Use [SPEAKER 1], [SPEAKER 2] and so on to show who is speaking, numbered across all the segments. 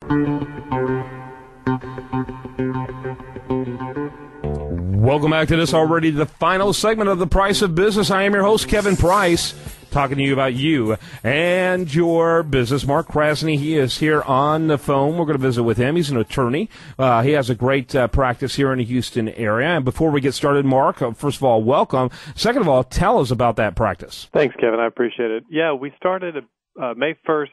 [SPEAKER 1] Welcome back to this already the final segment of The Price of Business. I am your host, Kevin Price, talking to you about you and your business. EMarcKrasney, he is here on the phone. We're going to visit with him. He's an attorney. He has a great practice here in the Houston area. And before we get started, Mark, first of all, welcome. Second of all, tell us about that practice.
[SPEAKER 2] Thanks, Kevin. I appreciate it. Yeah, we started May 1st,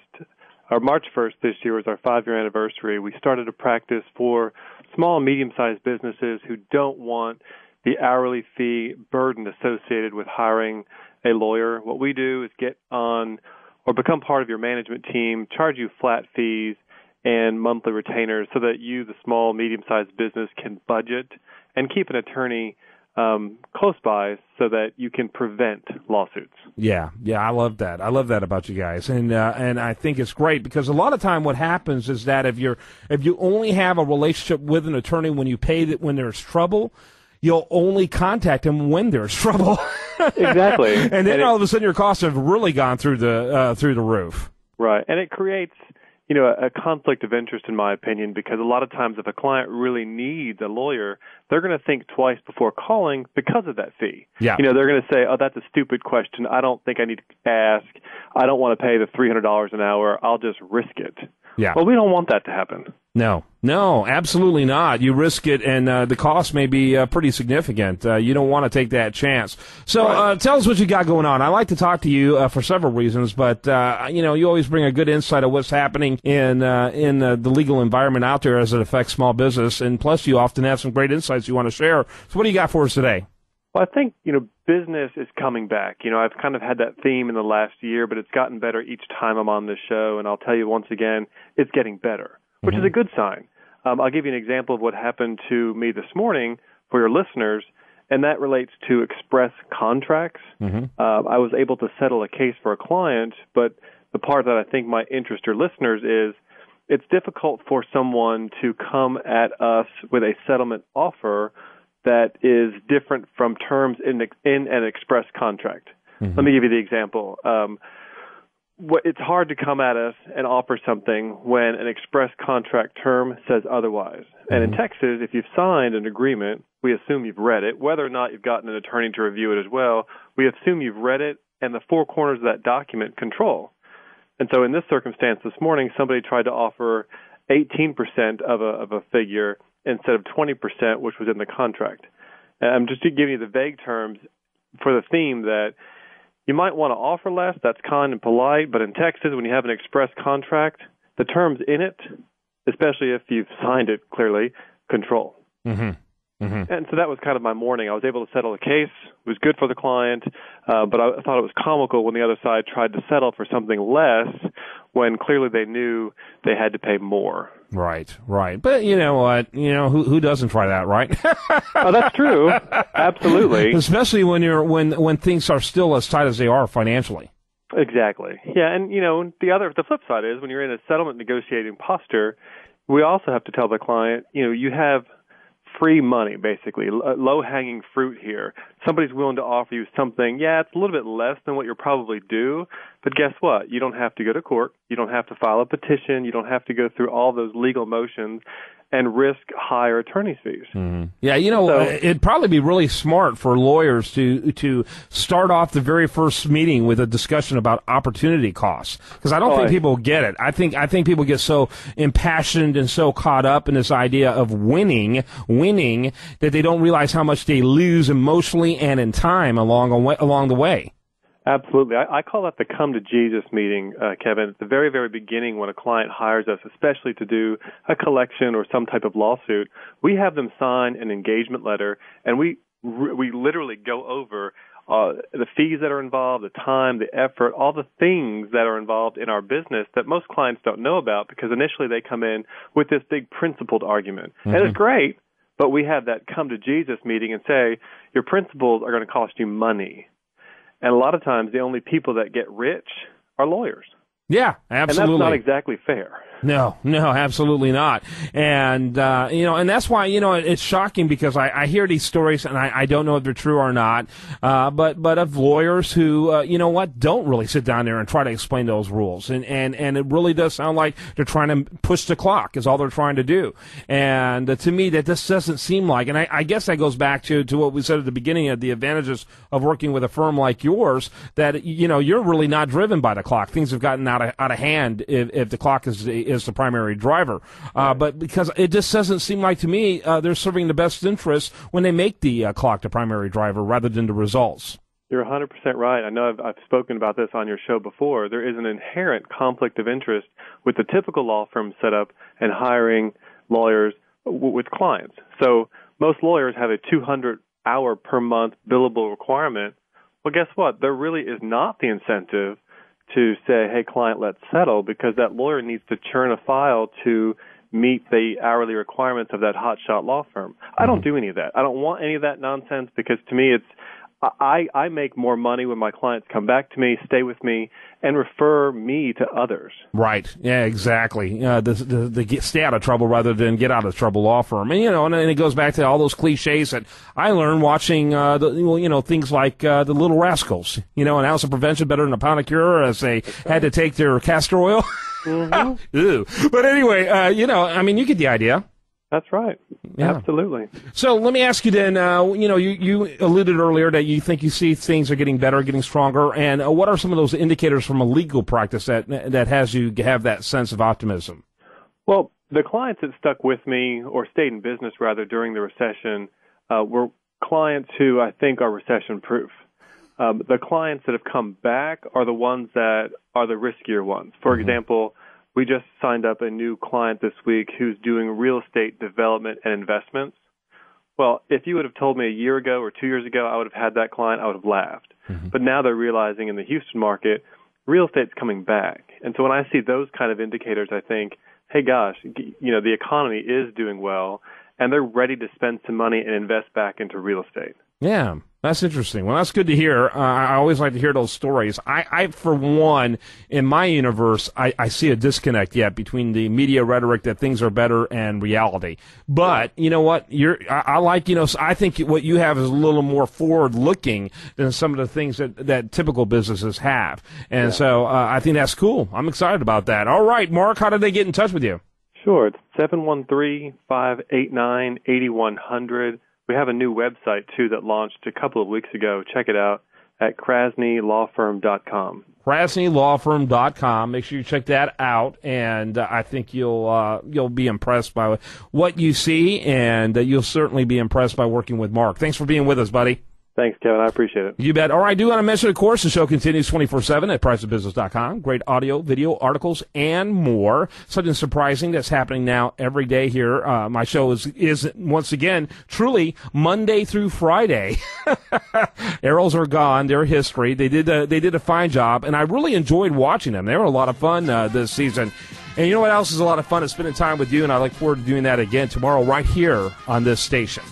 [SPEAKER 2] or March 1st this year was our 5-year anniversary. We started a practice for small and medium-sized businesses who don't want the hourly fee burden associated with hiring a lawyer. What we do is get on or become part of your management team, charge you flat fees and monthly retainers so that you, the small, medium-sized business, can budget and keep an attorney close by so that you can prevent lawsuits.
[SPEAKER 1] Yeah, I love that. I love that about you guys, and I think it's great because a lot of time what happens is that if you only have a relationship with an attorney when there's trouble, you'll only contact him when there's trouble.
[SPEAKER 2] Exactly,
[SPEAKER 1] and then all of a sudden your costs have really gone through the roof.
[SPEAKER 2] Right, and it creates a conflict of interest, in my opinion, because a lot of times if a client really needs a lawyer, they're going to think twice before calling because of that fee.
[SPEAKER 1] Yeah.
[SPEAKER 2] They're going to say, oh, that's a stupid question. I don't think I need to ask. I don't want to pay the $300 an hour. I'll just risk it.
[SPEAKER 1] Yeah.
[SPEAKER 2] Well, we don't want that to happen.
[SPEAKER 1] No, absolutely not. You risk it, and the cost may be pretty significant. You don't want to take that chance. So
[SPEAKER 2] right.
[SPEAKER 1] Tell us what you got going on. I like to talk to you for several reasons, but you always bring a good insight of what's happening in the legal environment out there as it affects small business, and plus you often have some great insights you want to share. So what do you got for us today?
[SPEAKER 2] Well, I think, business is coming back. I've kind of had that theme in the last year, but it's gotten better each time I'm on this show, and I'll tell you once again, it's getting better, which is a good sign. I'll give you an example of what happened to me this morning for your listeners, and that relates to express contracts. I was able to settle a case for a client, but the part that I think might interest your listeners is it's difficult for someone to come at us with a settlement offer that is different from terms in an express contract. Let me give you the example. It's hard to come at us and offer something when an express contract term says otherwise. And in Texas, if you've signed an agreement, we assume you've read it. Whether or not you've gotten an attorney to review it as well, we assume you've read it, and the four corners of that document control. And so in this circumstance this morning, somebody tried to offer 18% of a figure instead of 20%, which was in the contract. And I'm just giving you the vague terms for the theme that you might want to offer less. That's kind and polite. But in Texas, when you have an express contract, the terms in it, especially if you've signed it clearly, control. And so that was kind of my morning. I was able to settle a case. It was good for the client, but I thought it was comical when the other side tried to settle for something less when clearly they knew they had to pay more.
[SPEAKER 1] Right. But you know what? Who doesn't try that, right?
[SPEAKER 2] Oh, that's true. Absolutely.
[SPEAKER 1] Especially when things are still as tight as they are financially.
[SPEAKER 2] Exactly. Yeah, and the flip side is when you're in a settlement negotiating posture, we also have to tell the client, you have free money, basically, low-hanging fruit here. Somebody's willing to offer you something, it's a little bit less than what you're probably due, but guess what? You don't have to go to court. You don't have to file a petition. You don't have to go through all those legal motions and risk higher attorney's fees.
[SPEAKER 1] Yeah, it'd probably be really smart for lawyers to start off the very first meeting with a discussion about opportunity costs, because I don't think people get it. I think people get so impassioned and so caught up in this idea of winning that they don't realize how much they lose emotionally and in time along the way.
[SPEAKER 2] Absolutely. I call that the come to Jesus meeting, Kevin. At the very, very beginning when a client hires us, especially to do a collection or some type of lawsuit, we have them sign an engagement letter, and we literally go over the fees that are involved, the time, the effort, all the things that are involved in our business that most clients don't know about because initially they come in with this big principled argument. And it's great, but we have that come to Jesus meeting and say, your principles are going to cost you money. And a lot of times, the only people that get rich are lawyers.
[SPEAKER 1] Yeah, absolutely.
[SPEAKER 2] And that's not exactly fair.
[SPEAKER 1] No, absolutely not. And, and that's why, it's shocking because I hear these stories and I don't know if they're true or not, but of lawyers who, don't really sit down there and try to explain those rules. And it really does sound like they're trying to push the clock is all they're trying to do. And to me, that just doesn't seem like, and I guess that goes back to what we said at the beginning of the advantages of working with a firm like yours, that, you're really not driven by the clock. Things have gotten out of hand if the clock is the primary driver. But because it just doesn't seem like to me they're serving the best interest when they make the clock the primary driver rather than the results.
[SPEAKER 2] You're 100% right. I know I've spoken about this on your show before. There is an inherent conflict of interest with the typical law firm setup and hiring lawyers with clients. So most lawyers have a 200-hour per month billable requirement. Well, guess what? There really is not the incentive to say, hey, client, let's settle, because that lawyer needs to churn a file to meet the hourly requirements of that hotshot law firm. I don't do any of that. I don't want any of that nonsense because to me I make more money when my clients come back to me, stay with me, and refer me to others.
[SPEAKER 1] Right. Yeah, exactly. The stay out of trouble rather than get out of trouble law firm. And, and it goes back to all those cliches that I learned watching, things like The Little Rascals. An ounce of prevention better than a pound of cure, as they had to take their castor oil. Mm-hmm. Ew. But anyway, you get the idea.
[SPEAKER 2] That's right. Yeah. Absolutely.
[SPEAKER 1] So let me ask you then, you alluded earlier that you think you see things are getting better, getting stronger, and what are some of those indicators from a legal practice that has you have that sense of optimism?
[SPEAKER 2] Well, the clients that stuck with me or stayed in business, rather, during the recession were clients who I think are recession-proof. The clients that have come back are the ones that are the riskier ones. For example, we just signed up a new client this week who's doing real estate development and investments. Well, if you would have told me a year ago or 2 years ago I would have had that client, I would have laughed. Mm-hmm. But now they're realizing in the Houston market, real estate's coming back. And so when I see those kind of indicators, I think, hey, gosh, the economy is doing well, and they're ready to spend some money and invest back into real estate.
[SPEAKER 1] Yeah, that's interesting. Well, that's good to hear. I always like to hear those stories. I for one, in my universe, I see a disconnect yet between the media rhetoric that things are better and reality. But you know what? I think what you have is a little more forward-looking than some of the things that typical businesses have. And so I think that's cool. I'm excited about that. All right, Mark, how did they get in touch with you?
[SPEAKER 2] Sure. It's 713-589-8100. We have a new website, too, that launched a couple of weeks ago. Check it out at KrasneyLawFirm.com. KrasneyLawFirm.com. Make sure you check that out, and I think you'll be impressed by what you see, and you'll certainly be impressed by working with Mark. Thanks for being with us, buddy. Thanks, Kevin. I appreciate it.
[SPEAKER 1] You bet. All right, I do want to mention, of course, the show continues 24/7 at priceofbusiness.com. Great audio, video, articles, and more. Something surprising that's happening now every day here. My show is once again truly Monday through Friday. Arrows are gone. They're history. They did a fine job, and I really enjoyed watching them. They were a lot of fun this season. And you know what else is a lot of fun? Is spending time with you, and I look forward to doing that again tomorrow right here on this station.